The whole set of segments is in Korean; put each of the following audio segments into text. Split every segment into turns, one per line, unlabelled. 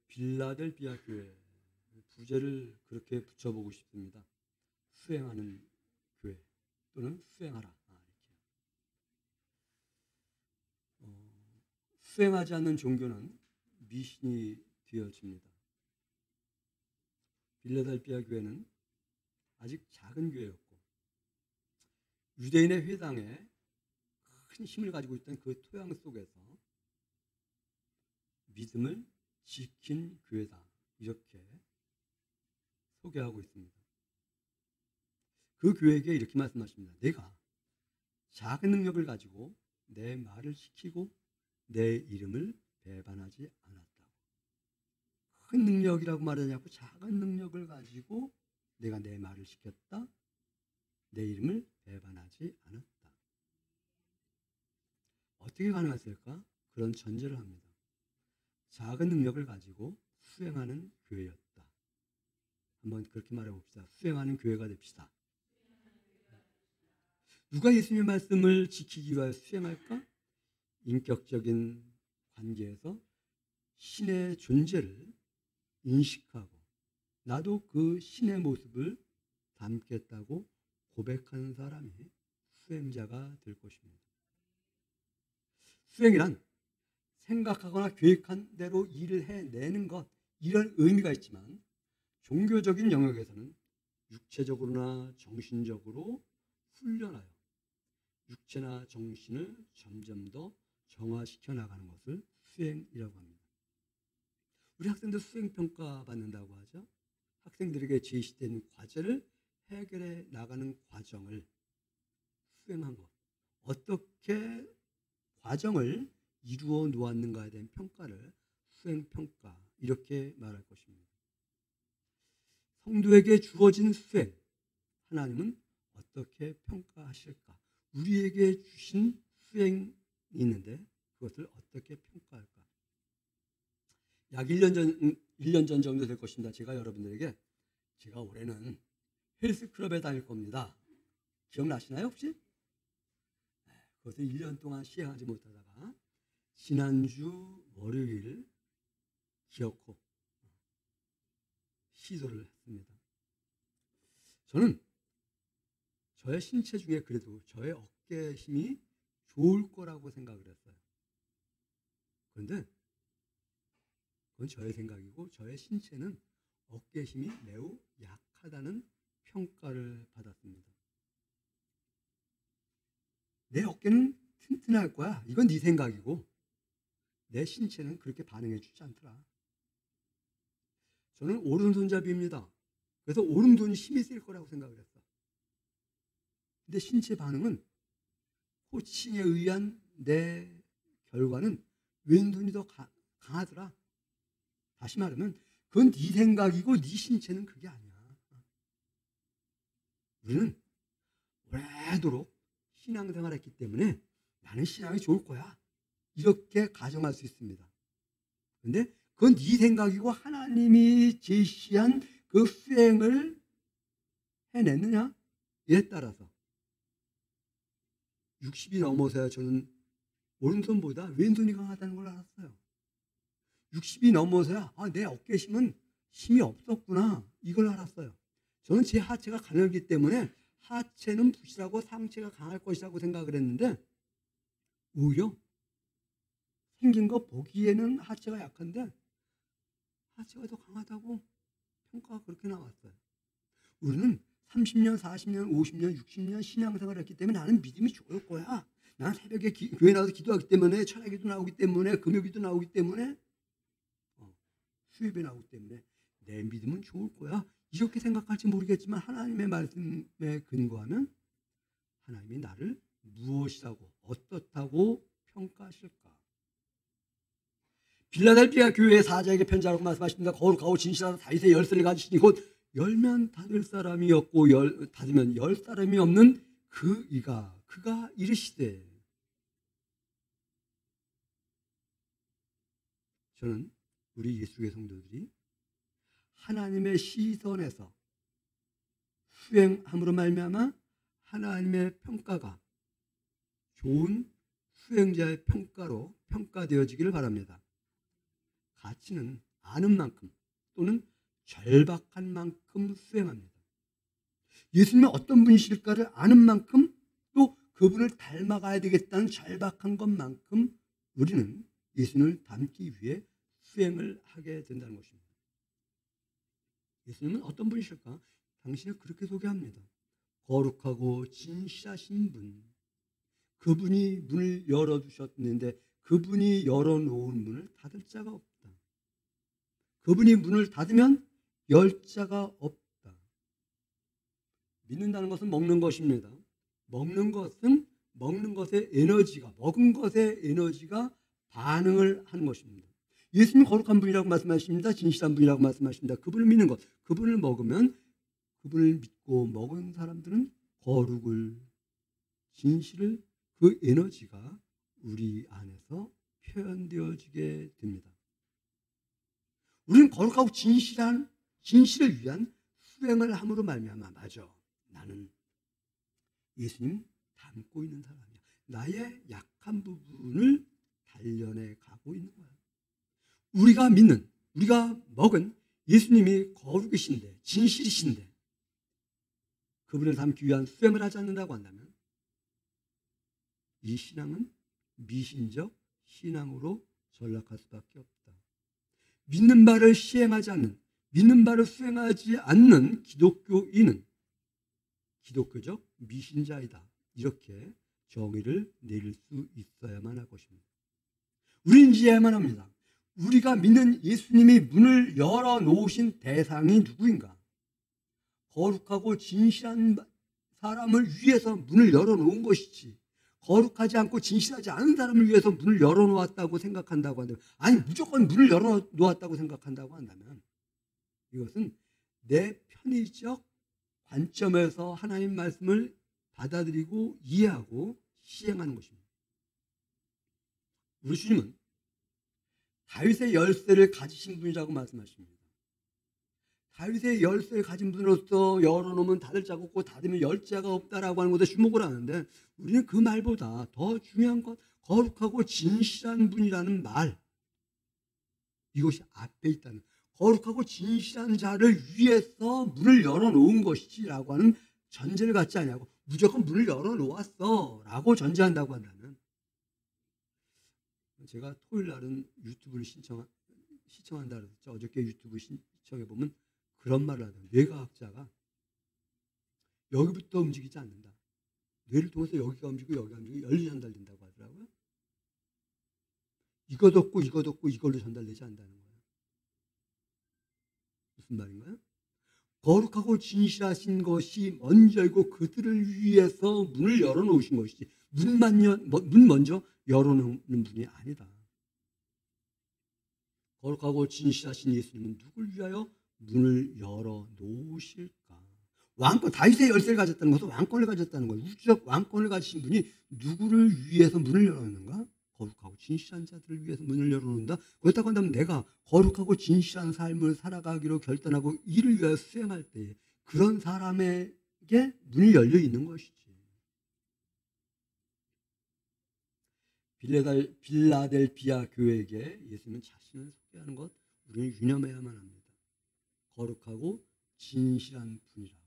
빌라델비아 교회 부제를 그렇게 붙여보고 싶습니다. 수행하는 교회 또는 수행하라. 수행하지 않는 종교는 미신이 되어집니다. 빌라델비아 교회는 아직 작은 교회였고 유대인의 회당에 큰 힘을 가지고 있던 그 토양 속에서 믿음을 지킨 교회다, 이렇게 소개하고 있습니다. 그 교회에게 이렇게 말씀하십니다. 내가 작은 능력을 가지고 내 말을 지키고 내 이름을 배반하지 않았다고. 큰 능력이라고 말하지 않고 작은 능력을 가지고 내가 내 말을 지켰다, 내 이름을 배반하지 않았다. 어떻게 가능했을까? 그런 전제를 합니다. 작은 능력을 가지고 수행하는 교회였다. 한번 그렇게 말해봅시다. 수행하는 교회가 됩시다. 누가 예수님의 말씀을 지키기 위하여 수행할까? 인격적인 관계에서 신의 존재를 인식하고 나도 그 신의 모습을 담겠다고 고백하는 사람이 수행자가 될 것입니다. 수행이란 생각하거나 계획한 대로 일을 해내는 것, 이런 의미가 있지만 종교적인 영역에서는 육체적으로나 정신적으로 훈련하여 육체나 정신을 점점 더 정화시켜 나가는 것을 수행이라고 합니다. 우리 학생들 수행평가 받는다고 하죠. 학생들에게 제시된 과제를 해결해 나가는 과정을 수행한 것, 어떻게 과정을 이루어 놓았는가에 대한 평가를 수행평가, 이렇게 말할 것입니다. 성도에게 주어진 수행, 하나님은 어떻게 평가하실까? 우리에게 주신 수행이 있는데 그것을 어떻게 평가할까? 약 1년 전 정도 될 것입니다. 제가 여러분들에게 제가 올해는 헬스클럽에 다닐 겁니다. 기억나시나요 혹시? 그것을 1년 동안 시행하지 못하다가 지난주 월요일 기어코 시도를 했습니다. 저는 저의 신체 중에 그래도 저의 어깨 힘이 좋을 거라고 생각을 했어요. 그런데 그건 저의 생각이고 저의 신체는 어깨 힘이 매우 약하다는 평가를 받았습니다. 내 어깨는 튼튼할 거야. 이건 네 생각이고 내 신체는 그렇게 반응해 주지 않더라. 저는 오른손잡이입니다. 그래서 오른손이 힘이 셀 거라고 생각을 했어. 근데 신체 반응은 코칭에 의한 내 결과는 왼손이 더 강하더라. 다시 말하면 그건 네 생각이고 네 신체는 그게 아니야. 우리는 오래도록 신앙생활을 했기 때문에 나는 신앙이 좋을 거야, 이렇게 가정할 수 있습니다. 그런데 그건 네 생각이고 하나님이 제시한 그 수행을 해냈느냐에 따라서 60이 넘어서야 저는 오른손보다 왼손이 강하다는 걸 알았어요. 60이 넘어서야 내 어깨 힘은 힘이 없었구나, 이걸 알았어요. 저는 제 하체가 가늘기 때문에 하체는 부실하고 상체가 강할 것이라고 생각을 했는데 오히려 생긴 거 보기에는 하체가 약한데 하체가 더 강하다고 평가가 그렇게 나왔어요. 우리는 30년, 40년, 50년, 60년 신앙생활을 했기 때문에 나는 믿음이 좋을 거야. 나는 새벽에 교회 나와서 기도하기 때문에 철학기도 나오기 때문에 금요기도 나오기 때문에 수요일에 나오기 때문에 내 믿음은 좋을 거야, 이렇게 생각할지 모르겠지만 하나님의 말씀에 근거하면 하나님이 나를 무엇이라고 어떻다고 평가하실까? 빌라델비아 교회의 사자에게 편지하라고 말씀하십니다. 거룩하고 진실한 다윗의 열쇠를 가지시니 곧 열면 닫을 사람이 없고 닫으면 열 사람이 없는 그가 이르시되. 저는 우리 예수의 성도들이 하나님의 시선에서 수행함으로 말미암아 하나님의 평가가 좋은 수행자의 평가로 평가되어지기를 바랍니다. 가치는 아는 만큼 또는 절박한 만큼 수행합니다. 예수님은 어떤 분이실까를 아는 만큼 또 그분을 닮아가야 되겠다는 절박한 것만큼 우리는 예수님을 닮기 위해 수행을 하게 된다는 것입니다. 예수님은 어떤 분이실까? 당신을 그렇게 소개합니다. 거룩하고 진실하신 분. 그분이 문을 열어주셨는데 그분이 열어놓은 문을 닫을 자가 없다. 그분이 문을 닫으면 열 자가 없다. 믿는다는 것은 먹는 것입니다. 먹는 것은 먹는 것의 에너지가, 먹은 것의 에너지가 반응을 하는 것입니다. 예수님 거룩한 분이라고 말씀하십니다. 진실한 분이라고 말씀하십니다. 그분을 믿는 것, 그분을 먹으면 그분을 믿고 먹은 사람들은 거룩을, 진실을, 그 에너지가 우리 안에서 표현되어지게 됩니다. 우리는 거룩하고 진실을 위한 수행을 함으로 말미암아 맞아. 나는 예수님 닮고 있는 사람이야. 나의 약한 부분을 단련해 가고 있는 거야. 우리가 믿는, 우리가 먹은 예수님이 거룩이신데, 진실이신데 그분을 닮기 위한 수행을 하지 않는다고 한다면 이 신앙은 미신적 신앙으로 전락할 수밖에 없다. 믿는 바를 시행하지 않는, 믿는 바를 수행하지 않는 기독교인은 기독교적 미신자이다. 이렇게 정의를 내릴 수 있어야만 할 것입니다. 우리는 이해해야만 합니다. 우리가 믿는 예수님이 문을 열어놓으신 대상이 누구인가? 거룩하고 진실한 사람을 위해서 문을 열어놓은 것이지, 거룩하지 않고 진실하지 않은 사람을 위해서 문을 열어놓았다고 생각한다고 한다면, 아니 무조건 문을 열어놓았다고 생각한다고 한다면 이것은 내 편의적 관점에서 하나님 말씀을 받아들이고 이해하고 시행하는 것입니다. 우리 주님은 다윗의 열쇠를 가지신 분이라고 말씀하십니다. 다윗의 열쇠를 가진 분으로서 열어놓으면 닫을 자가 없고 닫으면 열 자가 없다라고 하는 것에 주목을 하는데, 우리는 그 말보다 더 중요한 것, 거룩하고 진실한 분이라는 말, 이것이 앞에 있다는, 거룩하고 진실한 자를 위해서 문을 열어놓은 것이라고 하는 전제를 갖지 않냐고, 무조건 문을 열어놓았어 라고 전제한다고 한다면, 제가 토요일 날은 유튜브를 시청한다 그랬죠. 어저께 유튜브 시청해보면 그런 말을 하더라고요. 뇌과학자가 여기부터 움직이지 않는다. 뇌를 통해서 여기가 움직이고 여기가 움직이고 열리 전달된다고 하더라고요. 이것 없고 이걸로 전달되지 않는다는 거예요. 무슨 말인가요? 거룩하고 진실하신 것이 먼저이고 그들을 위해서 문을 열어놓으신 것이지, 문 먼저 열어놓는 분이 아니다. 거룩하고 진실하신 예수님은 누굴 위하여 문을 열어놓으실까? 왕권, 다윗의 열쇠를 가졌다는 것은 왕권을 가졌다는 거예요. 우주적 왕권을 가지신 분이 누구를 위해서 문을 열어놓는가? 거룩하고 진실한 자들을 위해서 문을 열어놓는다. 그렇다고 한다면 내가 거룩하고 진실한 삶을 살아가기로 결단하고 이를 위하여 수행할 때 그런 사람에게 문이 열려 있는 것이지. 빌라델비아 교회에게 예수님은 자신을 소개하는 것, 우리는 유념해야만 합니다. 거룩하고 진실한 분이라고.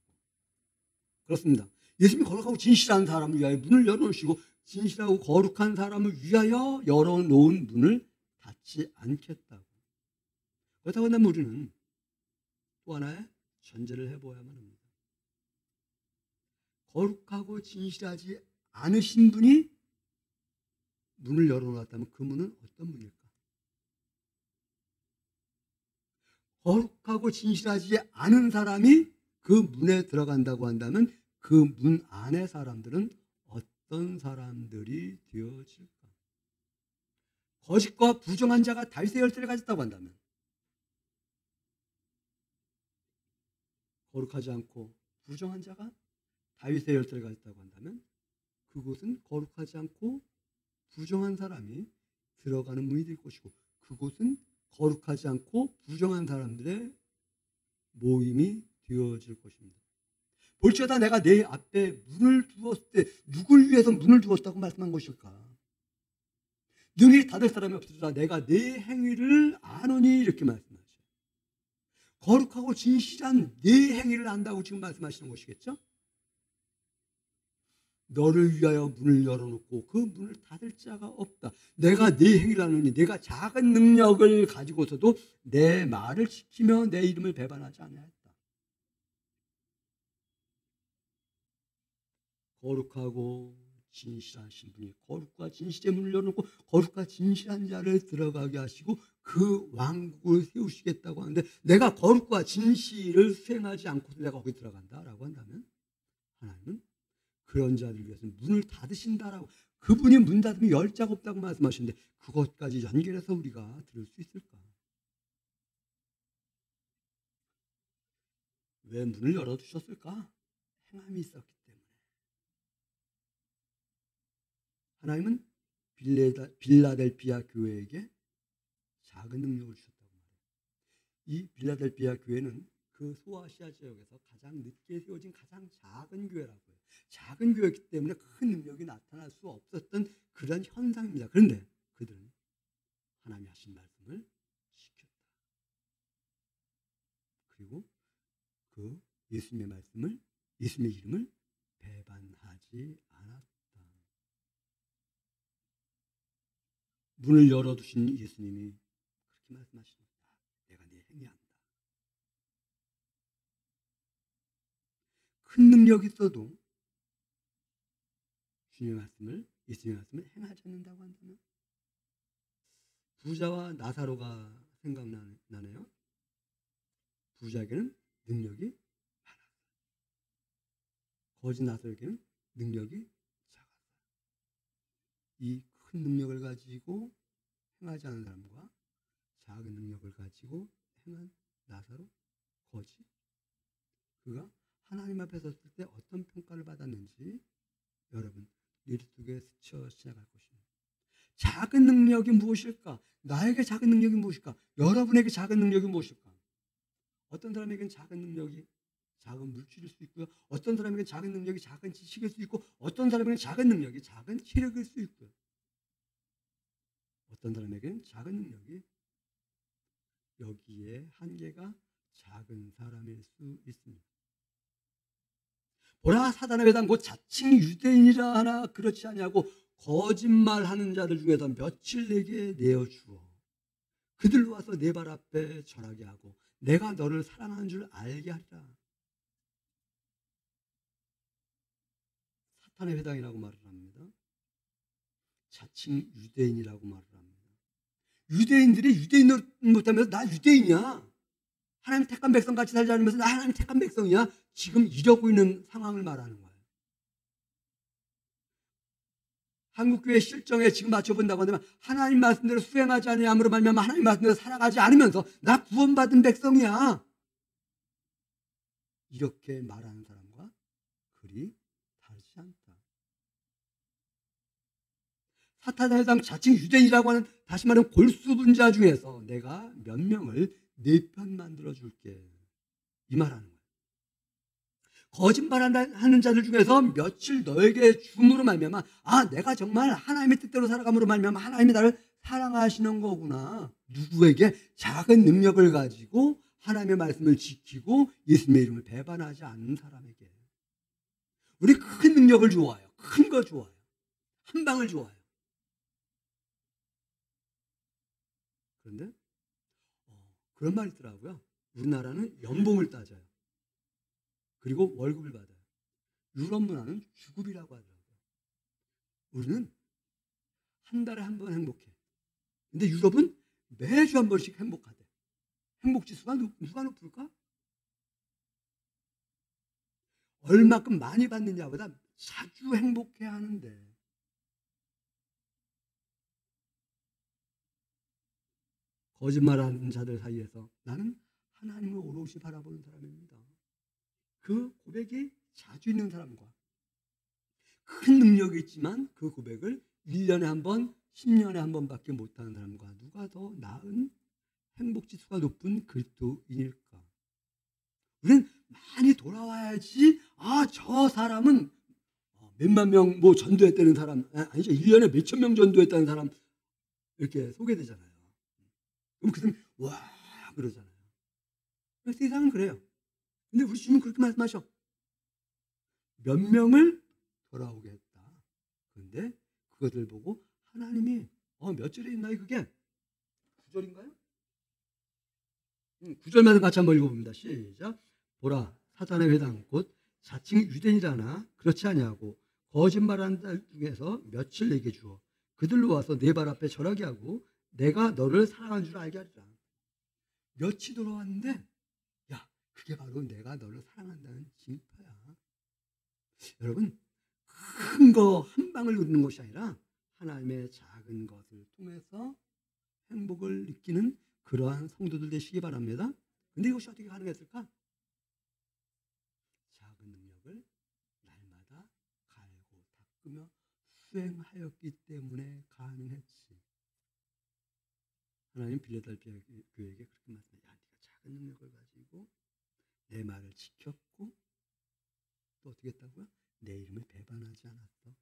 그렇습니다. 예수님이 거룩하고 진실한 사람을 위하여 문을 열어놓으시고 진실하고 거룩한 사람을 위하여 열어놓은 문을 닫지 않겠다고. 그렇다고 한다면 우리는 또 하나의 전제를 해보아야만 합니다. 거룩하고 진실하지 않으신 분이 문을 열어놓았다면 그 문은 어떤 문일까? 거룩하고 진실하지 않은 사람이 그 문에 들어간다고 한다면 그 문 안의 사람들은 어떤 사람들이 되어질까? 거짓과 부정한 자가 다윗의 열쇠를 가졌다고 한다면, 거룩하지 않고 부정한 자가 다윗의 열쇠를 가졌다고 한다면 그곳은 거룩하지 않고 부정한 사람이 들어가는 문이 될 것이고, 그곳은 거룩하지 않고 부정한 사람들의 모임이 되어질 것입니다. 볼지어다 내가 내 앞에 문을 두었을 때 누굴 위해서 문을 두었다고 말씀한 것일까? 능히 닫을 사람이 없으리라. 내가 네 행위를 아노니 이렇게 말씀하셔요. 거룩하고 진실한 네 행위를 안다고 지금 말씀하시는 것이겠죠? 너를 위하여 문을 열어놓고 그 문을 닫을 자가 없다. 내가 네 행위를 하느니 내가 작은 능력을 가지고서도 내 말을 지키며 내 이름을 배반하지 않았다. 거룩하고 진실하신 분이 거룩과 진실의 문을 열어놓고 거룩과 진실한 자를 들어가게 하시고 그 왕국을 세우시겠다고 하는데, 내가 거룩과 진실을 수행하지 않고서 내가 거기 들어간다라고 한다면 하나님은 그런 자들 위해서 문을 닫으신다라고, 그분이 문 닫으면 열 자가 없다고 말씀하시는데 그것까지 연결해서 우리가 들을 수 있을까? 왜 문을 열어두셨을까? 행함이 있었기 때문에. 하나님은 빌라델피아 교회에게 작은 능력을 주셨다고 말해요. 이 빌라델피아 교회는 그 소아시아 지역에서 가장 늦게 세워진 가장 작은 교회라고 해요. 작은 교회이기 때문에 큰 능력이 나타날 수 없었던 그런 현상입니다. 그런데 그들은 하나님이 하신 말씀을 지켰다. 그리고 그 예수님의 말씀을, 예수님의 이름을 배반하지 않았다. 문을 열어두신 예수님이 그렇게 말씀하십니다. 내가 네 행위한다. 큰 능력이 있어도 주님의 말씀을, 예수님의 말씀을 행하지 않는다고 한다면, 부자와 나사로가 생각나네요. 부자에게는 능력이 많았어요. 거짓 나사로에게는 능력이 작았어요. 이 큰 능력을 가지고 행하지 않은 사람과 작은 능력을 가지고 행한 나사로, 거짓, 그가 하나님 앞에 섰을 때 어떤 평가를 받았는지 여러분 머릿속에 스쳐 지나갈 것입니다. 작은 능력이 무엇일까? 나에게 작은 능력이 무엇일까? 여러분에게 작은 능력이 무엇일까? 어떤 사람에게는 작은 능력이 작은 물질일 수 있고요. 어떤 사람에게는 작은 능력이 작은 지식일 수 있고, 어떤 사람에게는 작은 능력이 작은 체력일 수 있고요. 어떤 사람에게는 작은 능력이 여기에 한계가 작은 사람일 수 있습니다. 보라, 사단의 회당 곧 자칭 유대인이라 하나 그렇지 아니하고 거짓말하는 자들 중에서 며칠 내게 내어주어 그들로 와서 내 발 앞에 절하게 하고 내가 너를 사랑하는 줄 알게 하리라. 사탄의 회당이라고 말을 합니다. 자칭 유대인이라고 말을 합니다. 유대인들이 유대인으로 못하면서 나 유대인이야, 하나님 택한 백성 같이 살지 않으면서 나 하나님 택한 백성이야, 지금 이러고 있는 상황을 말하는 거예요. 한국교회 실정에 지금 맞춰본다고 한다면 하나님 말씀대로 수행하지 않으므로 말미암아 하나님 말씀대로 살아가지 않으면서 나 구원받은 백성이야, 이렇게 말하는 사람과 그리 다르지 않다. 사탄의 회당 자칭 유대인이라고 하는, 다시 말하면 골수분자 중에서 내가 몇 명을 네 편 만들어 줄게, 이 말하는 거예요. 거짓말하는 자들 중에서 며칠 너에게 줌으로 말미암아 내가 정말 하나님의 뜻대로 살아감으로 말미암아 하나님이 나를 사랑하시는 거구나. 누구에게? 작은 능력을 가지고 하나님의 말씀을 지키고 예수님의 이름을 배반하지 않는 사람에게. 우리 큰 능력을 좋아해요. 큰 거 좋아해요. 한 방을 좋아해요. 그런데 그런 말이 있더라고요. 우리나라는 연봉을 따져요. 그리고 월급을 받아요. 유럽 문화는 주급이라고 하더라고요. 우리는 한 달에 한 번 행복해. 근데 유럽은 매주 한 번씩 행복하대. 행복지수가 누가 높을까? 얼마큼 많이 받느냐보다 자주 행복해야 하는데, 거짓말하는 자들 사이에서 나는 하나님을 오롯이 바라보는 사람입니다. 그 고백이 자주 있는 사람과 큰 능력이 있지만 그 고백을 1년에 한 번, 10년에 한 번밖에 못하는 사람과 누가 더 나은 행복지수가 높은 그리스도인일까? 우리는 많이 돌아와야지 저 사람은 몇만 명 전도했다는 사람, 아니죠, 1년에 몇천 명 전도했다는 사람 이렇게 소개되잖아요. 그럼 그 사람이 와 그러잖아요. 세상은 그래요. 근데 우리 주님은 그렇게 말씀하셔. 몇 명을 돌아오게 했다. 그런데 그것을 보고 하나님이 몇 절에 있나요 그게? 9절인가요? 9절만 같이 한번 읽어봅니다. 시작. 보라 사탄의 회당 곧 자칭 유대인이라나 그렇지 아니하고 거짓말하는 자 중에서 며칠 내게 주어 그들로 와서 내 발 앞에 절하게 하고 내가 너를 사랑하는 줄 알게 하리라. 며칠 돌아왔는데 야 그게 바로 내가 너를 사랑한다는 징표야. 여러분 큰 거 한 방을 누리는 것이 아니라 하나님의 작은 것을 통해서 행복을 느끼는 그러한 성도들 되시기 바랍니다. 근데 이것이 어떻게 가능했을까? 작은 능력을 날마다 갈고 닦으며 수행하였기 때문에 가능했지. 하나님 빌라델피아 교회에게 그렇게 말씀해요. 야, 네가 작은 능력을 가지고 내 말을 지켰고 또 어떻게 했다고요? 내 이름을 배반하지 않았어.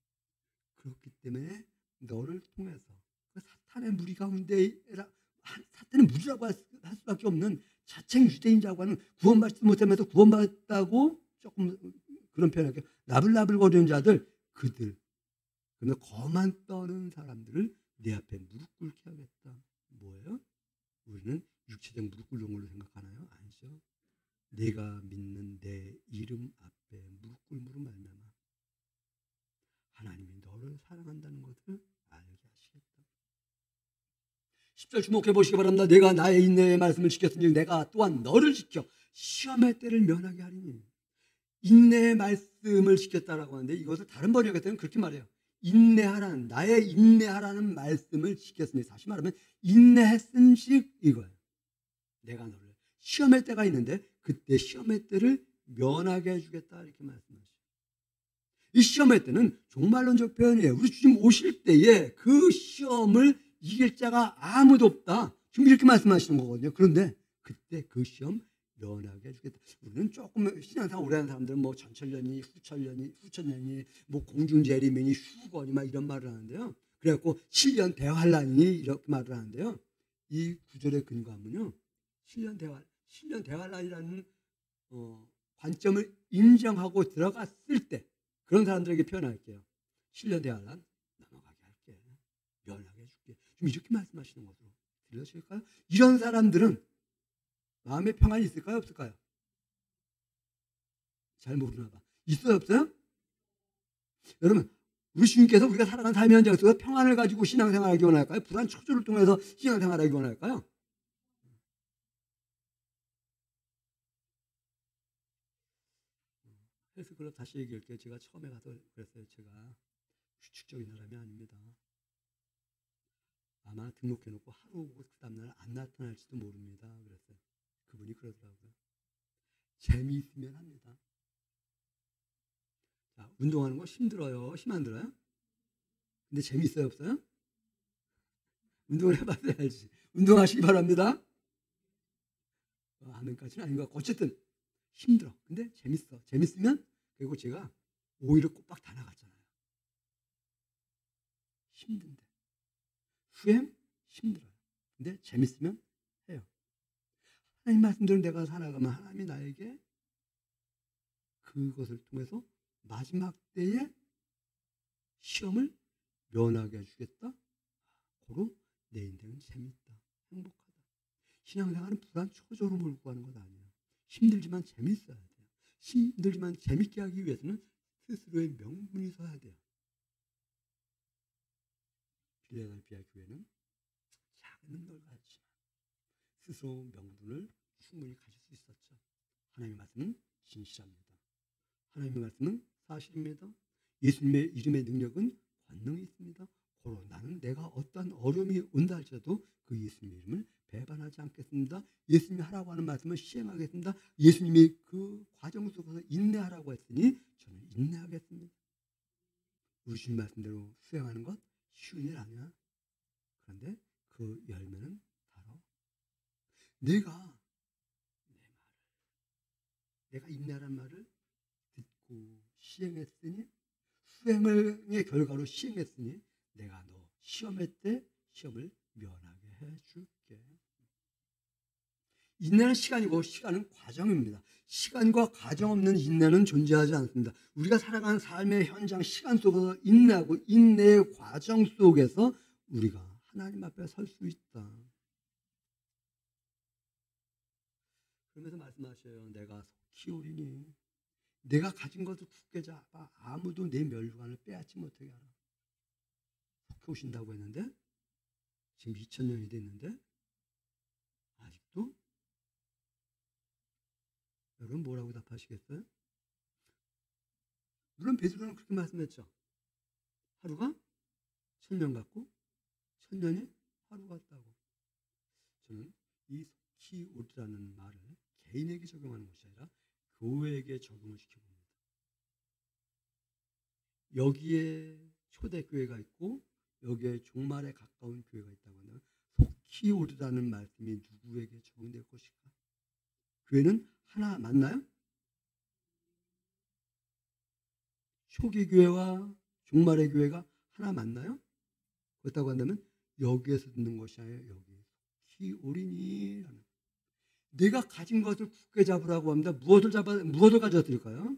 그렇기 때문에 너를 통해서 그 사탄의 무리 가운데 사탄의 무리라고 할 수밖에 없는 자칭 유대인이라고 하는 구원받지 못하면서 구원받았다고 조금 그런 표현할게요. 나불나불거리는 자들 그들 그러면 거만 떠는 사람들을 내 앞에 무릎 꿇게 하겠다. 뭐예요? 우리는 육체적 무릎 꿇는 걸로 생각하나요? 아니죠. 내가 믿는 내 이름 앞에 무릎 꿇음으로 말미암아 하나님이 너를 사랑한다는 것을 알게 하시겠다. 10절 주목해 보시기 바랍니다. 내가 나의 인내의 말씀을 지켰으니 내가 또한 너를 지켜 시험의 때를 면하게 하리니. 인내의 말씀을 지켰다라고 하는데 이것을 다른 번역에 때는 그렇게 말해요. 인내하라는 나의 인내하라는 말씀을 지켰으니 다시 말하면 인내했음식 이거예요. 내가 너를 시험의 때가 있는데 그때 시험의 때를 면하게 해주겠다 이렇게 말씀하시죠. 이 시험의 때는 종말론적 표현이에요. 우리 주님 오실 때에 그 시험을 이길 자가 아무도 없다. 지금 이렇게 말씀하시는 거거든요. 그런데 그때 그 시험 면하게 해주겠다. 우리는 조금 신앙생활 오래 하는 사람들은 뭐 전천년이, 후천년이, 뭐 공중재림이니, 휴거니 막 이런 말을 하는데요. 그래갖고 7년 대환란이 이렇게 말을 하는데요. 이 구절의 근거하면요. 7년 대환란이라는 관점을 인정하고 들어갔을 때 그런 사람들에게 표현할게요. 7년 대환란 넘어가게 할게. 면하게 해줄게. 좀 이렇게 말씀하시는 것으로 들려주실까요? 이런 사람들은 마음의 평안이 있을까요? 없을까요? 잘 모르나 봐. 있어요? 없어요? 여러분 우리 주님께서 우리가 살아가는 삶의 현장 속에서 평안을 가지고 신앙생활하기 원할까요? 불안 초조를 통해서 신앙생활하기 원할까요? 헬스클럽 다시 얘기할게요. 제가 처음에 가서 그랬어요. 제가 규칙적인 사람이 아닙니다. 아마 등록해놓고 하루 오고 그 다음날 안 나타날지도 모릅니다. 그랬어요. 그분이 그러더라고요. 재미있으면 합니다. 자, 운동하는 거 힘들어요? 힘 안 들어요? 근데 재미있어요? 없어요? 운동을 해봐야 알지. 운동하시기 바랍니다. 아멘까지는 아닌 것 같고 어쨌든 힘들어. 근데 재밌어. 재밌으면 그리고 제가 5일을 꼬박 다 나갔잖아요. 힘든데. 수행 힘들어요. 근데 재밌으면 해요. 하나님 말씀대로 내가 살아가면 하나님이 나에게 그것을 통해서 마지막 때에 시험을 면하게 해주겠다. 고로 내 인생은 재밌다. 행복하다. 신앙생활은 불안 초조로 몰고 가는 것 아니에요. 힘들지만 재밌어야 돼요. 힘들지만 재밌게 하기 위해서는 스스로의 명분이 서야 돼요. 빌라델피아 교회는 작은 걸 가지지만 스스로 명분을 충분히 가질 수 있었죠. 하나님의 말씀은 진실합니다. 하나님의 말씀은 사실입니다. 예수님의 이름의 능력은 권능이 있습니다. 고로 나는 내가 어떠한 어려움이 온다 할지라도 그 예수님의 이름을 배반하지 않겠습니다. 예수님이 하라고 하는 말씀을 시행하겠습니다. 예수님이 그 과정 속에서 인내하라고 했으니 저는 인내하겠습니다. 우리 주님 말씀대로 수행하는 것 쉬운 일 아니야. 그런데 그 열매는 바로 내가 인내하라는 말을 듣고 시행했으니 수행의 결과로 시행했으니 내가 너 시험의 때 시험을 면하게 해줄게. 인내는 시간이고 시간은 과정입니다. 시간과 과정 없는 인내는 존재하지 않습니다. 우리가 살아가는 삶의 현장 시간 속에서 인내하고 인내의 과정 속에서 우리가 하나님 앞에 설 수 있다. 그러면서 말씀하셔요. 내가 속히 오리니 내가 가진 것을 굳게 잡아 아무도 내 멸관을 빼앗지 못하게 하라. 속히 오신다고 했는데 지금 2000년이 됐는데 아직도 여러분 뭐라고 답하시겠어요? 물론 베드로는 그렇게 말씀했죠. 하루가 1000년 같고 1000년이 하루 같다고. 저는 이 속히 오리라는 말을 개인에게 적용하는 것이 아니라 교회에게 적용을 시켜봅니다. 여기에 초대교회가 있고 여기에 종말에 가까운 교회가 있다고 하면 속히 오리라는 말씀이 누구에게 적용될 것일까? 교회는 하나 맞나요? 초기 교회와 종말의 교회가 하나 맞나요? 그렇다고 한다면 여기에서 듣는 것이 아니라 여기 속히 오리니라는 내가 가진 것을 굳게 잡으라고 합니다. 무엇을 가져드릴까요?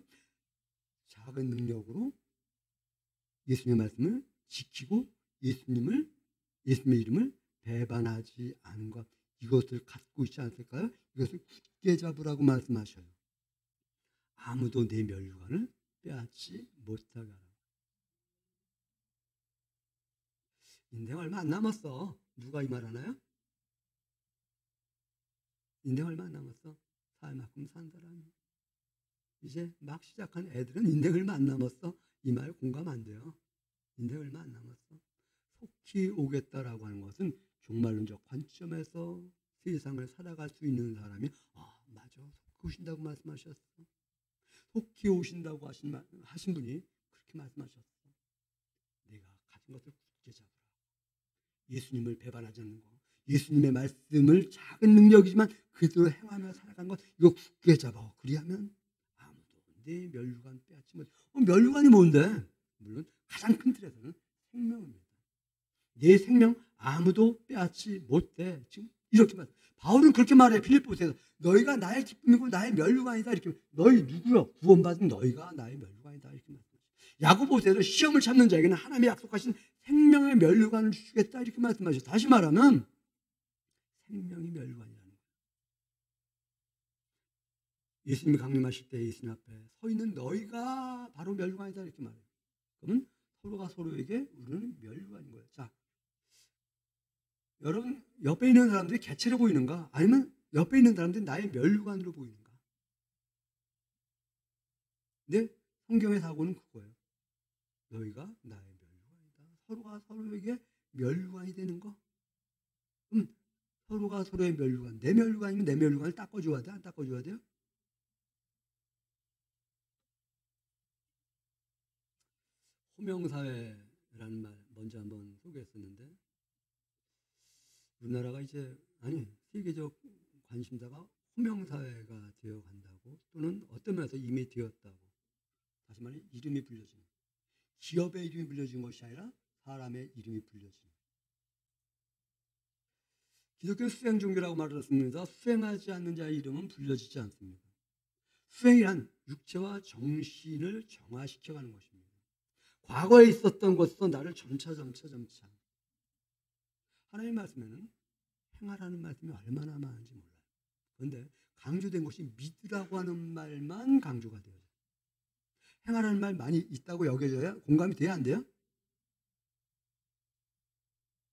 작은 능력으로 예수님의 말씀을 지키고 예수님의 이름을 배반하지 않은 것, 이것을 갖고 있지 않을까요? 이것을 굳게 잡으라고 말씀하셔요. 아무도 내 멸관을 빼앗지 못하게 하라. 인생 얼마 안 남았어. 누가 이 말 하나요? 인생 얼마 안 남았어. 살 만큼 산 사람이. 이제 막 시작한 애들은 인생 얼마 안 남았어. 이 말 공감 안 돼요. 인생 얼마 안 남았어. 속히 오겠다라고 하는 것은 종말론적 관점에서 세상을 살아갈 수 있는 사람이 맞아. 속히 오신다고 말씀하셨어. 속히 오신다고 하신 분이 그렇게 말씀하셨어. 내가 가진 것을 굳게 잡으라. 예수님을 배반하지 않는 것, 예수님의 말씀을 작은 능력이지만 그대로 행하며 살아가는 것, 이거 굳게 잡아. 그리하면 아무도 내 멸류관 빼앗지 못. 멸류관이 뭔데? 물론 가장 큰 틀에서는 생명입니다. 내 생명 아무도 빼앗지 못해. 지금 이렇게 말. 바울은 그렇게 말해. 필립보서에서 너희가 나의 기쁨이고 나의 멸류관이다. 이렇게. 너희 누구요? 구원받은 너희가 나의 멸류관이다. 이렇게 말해. 야고보서에서 시험을 참는 자에게는 하나님의 약속하신 생명의 멸류관을 주시겠다. 이렇게 말씀하셨어요. 다시 말하면 생명이 멸류관이라는 거예요. 예수님이 강림하실 때 예수님 앞에 서 있는 너희가 바로 멸류관이다. 이렇게 말해요. 그러면 서로가 서로에게 우리는 멸류관인 거예요. 자, 여러분 옆에 있는 사람들이 개체로 보이는가? 아니면 옆에 있는 사람들이 나의 멸류관으로 보이는가? 근데 성경의 사고는 그거예요. 너희가 나의 멸류관이다. 서로가 서로에게 멸류관이 되는 거. 서로가 서로의 멸류관. 내 멸류관이면 내 멸류관을 닦아줘야 돼? 안 닦아줘야 돼요? 호명사회라는 말 먼저 한번 소개했었는데 우리나라가 이제 세계적 관심사가 호명사회가 되어간다고 또는 어떤 면에서 이미 되었다고 다시 말해 이름이 불려지는 기업의 이름이 불려진 것이 아니라 사람의 이름이 불려지는 기독교 수행 종교라고 말했습니다. 수행하지 않는 자의 이름은 불려지지 않습니다. 수행이란 육체와 정신을 정화시켜가는 것입니다. 과거에 있었던 것에서 나를 점차 하나님의 말씀에는 행하라는 말씀이 얼마나 많은지 몰라요. 그런데 강조된 것이 믿으라고 하는 말만 강조가 돼요. 행하라는 말 많이 있다고 여겨져야 공감이 돼야 안 돼요?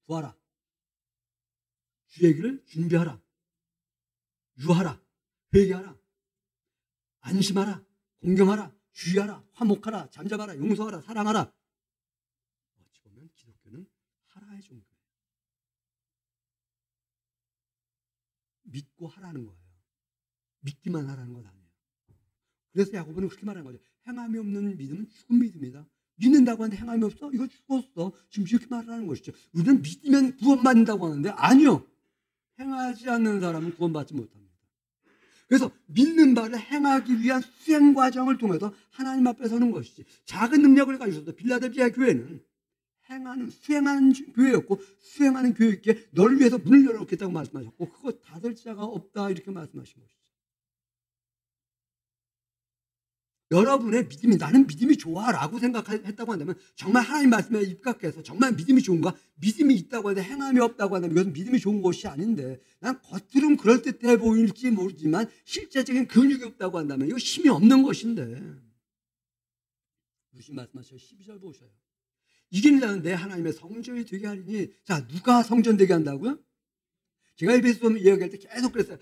구하라. 주의 길을 준비하라. 유하라. 회개하라. 안심하라. 공경하라. 주의하라. 화목하라. 잠잠하라. 용서하라. 사랑하라. 어찌 보면 기독교는 하라의 종교예요. 믿고 하라는 거예요. 믿기만 하라는 건 아니에요. 그래서 야고보는 그렇게 말하는 거죠. 행함이 없는 믿음은 죽은 믿음이다. 믿는다고 하는데 행함이 없어? 이거 죽었어. 지금 이렇게 말하는 것이죠. 우리는 믿으면 구원받는다고 하는데 아니요. 행하지 않는 사람은 구원받지 못합니다. 그래서 믿는 바를 행하기 위한 수행 과정을 통해서 하나님 앞에 서는 것이지 작은 능력을 가지고 있어도 빌라델피아 교회는 수행하는 교회였고 수행하는 교회께 너를 위해서 문을 열어놓겠다고 말씀하셨고 그거 닫을 자가 없다 이렇게 말씀하신 것이죠. 여러분의 믿음이 나는 믿음이 좋아라고 생각했다고 한다면 정말 하나님 말씀에 입각해서 정말 믿음이 좋은가? 믿음이 있다고 하는데 행함이 없다고 한다면 이것은 믿음이 좋은 것이 아닌데 난 겉으로는 그럴듯해 보일지 모르지만 실제적인 근육이 없다고 한다면 이거 힘이 없는 것인데 무슨 말씀하셔요? 12절 보셔요. 이기는 자는 내 하나님의 성전이 되게 하리니 자 누가 성전 되게 한다고요? 제가 에베소 이야기할 때 계속 그랬어요.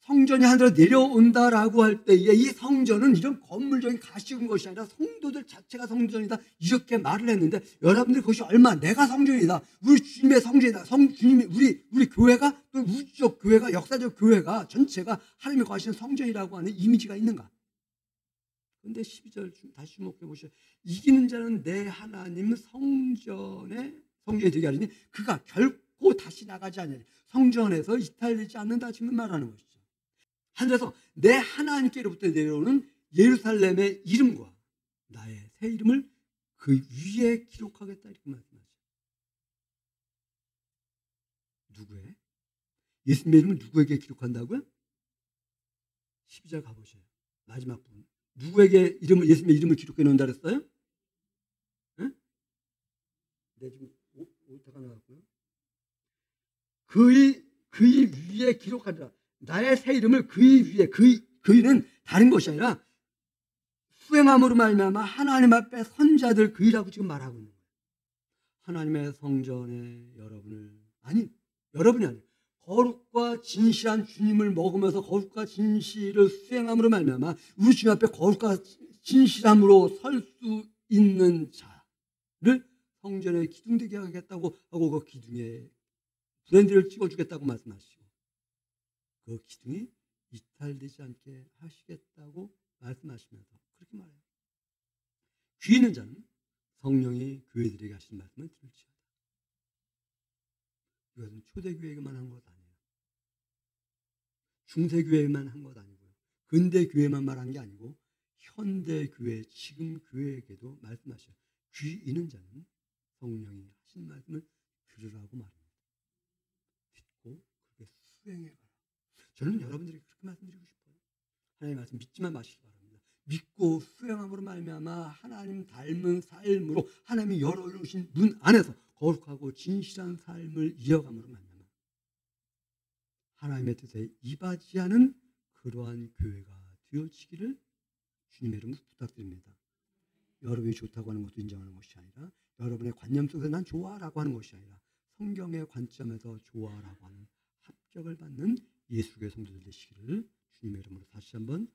성전이 하늘로 내려온다라고 할 때에 이 성전은 이런 건물적인 가시운 것이 아니라 성도들 자체가 성전이다 이렇게 말을 했는데 여러분들 그것이 얼마 내가 성전이다 우리 주님의 성전이다 주님이 우리 교회가 또 우주적 교회가 역사적 교회가 전체가 하나님이 거하시는 성전이라고 하는 이미지가 있는가? 그런데 12절 다시 주목해 보시죠. 이기는 자는 내 하나님 성전이 되게 하리니 그가 결코 다시 나가지 않으리. 성전에서 이탈되지 않는다 지금 말하는 것이죠. 하늘에서 내 하나님께로부터 내려오는 예루살렘의 이름과 나의 새 이름을 그 위에 기록하겠다 이렇게 말씀하죠. 누구의? 예수님의 이름을 누구에게 기록한다고요? 12절 가보세요. 마지막 부분. 누구에게 예수님의 이름을 기록해 놓는다 그랬어요? 네? 네, 지금 오타가 나왔고요. 그의 위에 기록하리라. 나의 새 이름을 그의 위에 그의는 다른 것이 아니라 수행함으로 말미암아 하나님 앞에 선자들 그이라고 지금 말하고 있는 거예요. 하나님의 성전에 여러분이 아니에요. 거룩과 진실한 주님을 먹으면서 거룩과 진실을 수행함으로 말미암아 우리 주님 앞에 거룩과 진실함으로 설 수 있는 자를 성전에 기둥되게 하겠다고 하고 그 기둥에 브랜드를 찍어주겠다고 말씀하시고 그 기둥이 이탈되지 않게 하시겠다고 말씀하시면서 그렇게 말해요. 귀 있는 자는 성령이 교회들에게 하신 말씀을 들을지어다. 이것은 초대교회에게만 한 것 아니에요. 중세교회에만 한 것 아니고요. 근대교회만 말한 게 아니고 현대교회, 지금 교회에게도 말씀하셔요. 귀 있는 자는 성령이 하신 말씀을 들으라고 말합니다. 듣고 그렇게 수행해가라. 저는 여러분들에게 그렇게 말씀드리고 싶어요. 하나님의 말씀 믿지만 마시기 바랍니다. 믿고 수행함으로 말미암아 하나님 닮은 삶으로 하나님이 열어놓으신 문 안에서 거룩하고 진실한 삶을 이어감으로 말미암아 하나님의 뜻에 이바지하는 그러한 교회가 되어지기를 주님의 이름으로 부탁드립니다. 여러분이 좋다고 하는 것도 인정하는 것이 아니라 여러분의 관념 속에서 난 좋아라고 하는 것이 아니라 성경의 관점에서 좋아라고 하는 합격을 받는 예수교회 성도들 되시기를 주님의 이름으로 다시 한번